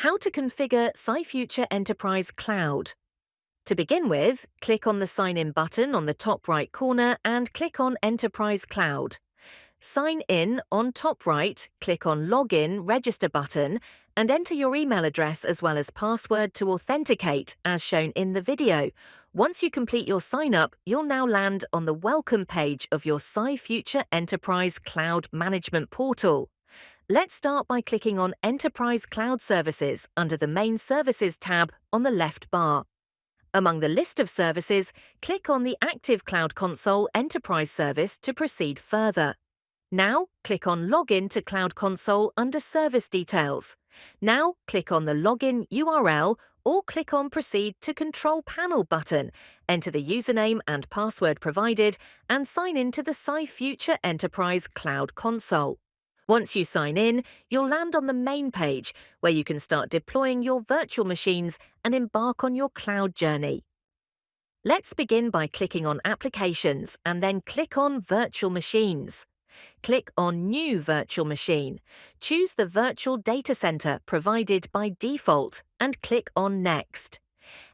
How to configure Cyfuture Enterprise Cloud. To begin with, click on the Sign In button on the top right corner and click on Enterprise Cloud. Sign in on top right, click on Login Register button and enter your email address as well as password to authenticate as shown in the video. Once you complete your sign up, you'll now land on the welcome page of your Cyfuture Enterprise Cloud Management portal. Let's start by clicking on Enterprise Cloud Services under the Main Services tab on the left bar. Among the list of services, click on the Active Cloud Console Enterprise service to proceed further. Now, click on Login to Cloud Console under Service Details. Now, click on the Login URL or click on Proceed to Control Panel button, enter the username and password provided, and sign in to the Cyfuture Enterprise Cloud Console. Once you sign in, you'll land on the main page where you can start deploying your virtual machines and embark on your cloud journey. Let's begin by clicking on Applications and then click on Virtual Machines. Click on New Virtual Machine. Choose the virtual data center provided by default and click on Next.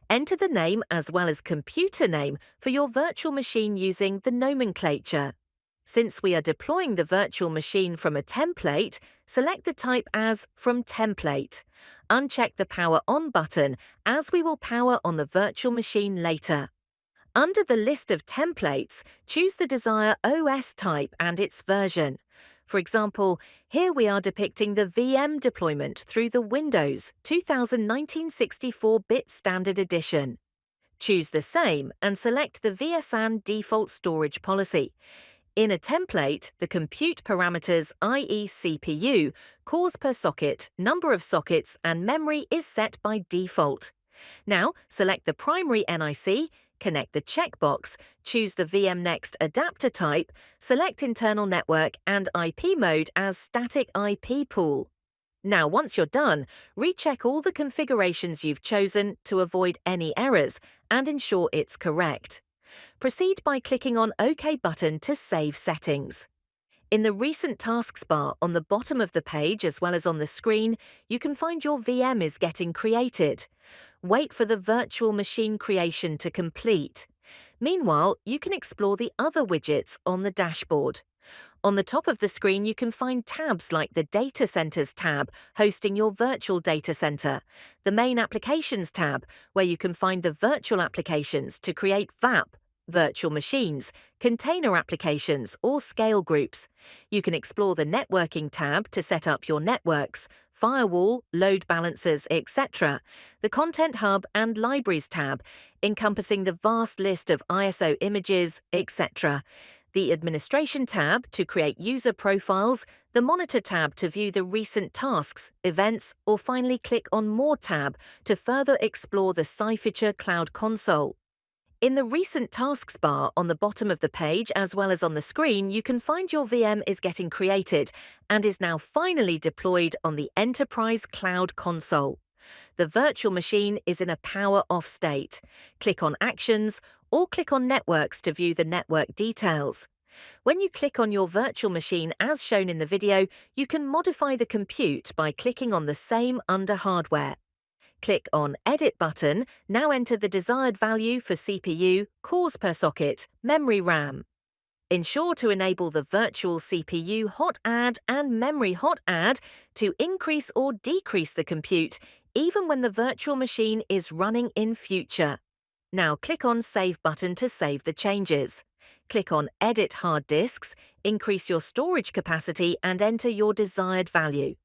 Enter the name as well as computer name for your virtual machine using the nomenclature. Since we are deploying the virtual machine from a template, select the type as From Template. Uncheck the Power On button as we will power on the virtual machine later. Under the list of templates, choose the desired OS type and its version. For example, here we are depicting the VM deployment through the Windows 2019 64-bit Standard Edition. Choose the same and select the VSAN default storage policy. In a template, the compute parameters, i.e. CPU, cores per socket, number of sockets, and memory is set by default. Now, select the primary NIC, connect the checkbox, choose the VMnext adapter type, select internal network and IP mode as static IP pool. Now, once you're done, recheck all the configurations you've chosen to avoid any errors and ensure it's correct. Proceed by clicking on OK button to save settings. In the Recent Tasks bar on the bottom of the page as well as on the screen, you can find your VM is getting created. Wait for the virtual machine creation to complete. Meanwhile, you can explore the other widgets on the dashboard. On the top of the screen, you can find tabs like the Data Centers tab, hosting your virtual data center, the Main Applications tab, where you can find the virtual applications to create VAP, virtual machines, container applications, or scale groups. You can explore the Networking tab to set up your networks, firewall, load balancers, etc., the Content Hub and Libraries tab, encompassing the vast list of ISO images, etc., the Administration tab to create user profiles, the Monitor tab to view the recent tasks, events, or finally click on More tab to further explore the Cyfuture Cloud Console. In the Recent Tasks bar on the bottom of the page as well as on the screen, you can find your VM is getting created and is now finally deployed on the Enterprise Cloud Console. The virtual machine is in a power-off state. Click on Actions or click on Networks to view the network details. When you click on your virtual machine as shown in the video, you can modify the compute by clicking on the same under Hardware. Click on Edit button, now enter the desired value for CPU, cores per socket, memory RAM. Ensure to enable the virtual CPU hot add and memory hot add to increase or decrease the compute even when the virtual machine is running in future. Now click on Save button to save the changes. Click on Edit Hard Disks, increase your storage capacity and enter your desired value.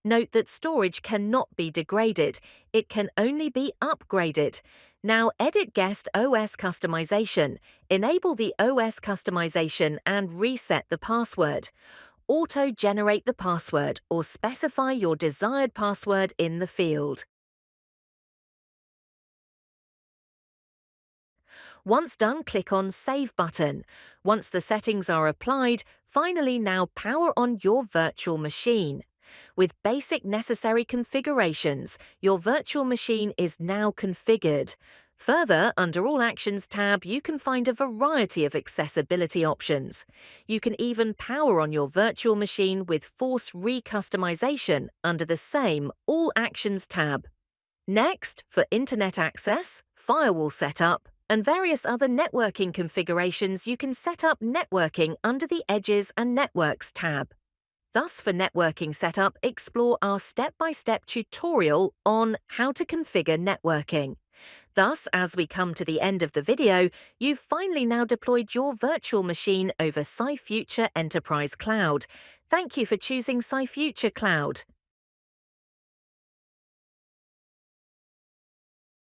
Note that storage cannot be degraded, it can only be upgraded. Now edit Guest OS customization, enable the OS customization and reset the password. Auto-generate the password or specify your desired password in the field. Once done, click on Save button. Once the settings are applied, finally now power on your virtual machine. With basic necessary configurations, your virtual machine is now configured. Further, under All Actions tab, you can find a variety of accessibility options. You can even power on your virtual machine with force recustomization under the same All Actions tab. Next, for internet access, firewall setup, and various other networking configurations, you can set up networking under the Edges and Networks tab. Thus, for networking setup, explore our step-by-step tutorial on how to configure networking. Thus, as we come to the end of the video, you've finally now deployed your virtual machine over Cyfuture Enterprise Cloud. Thank you for choosing Cyfuture Cloud.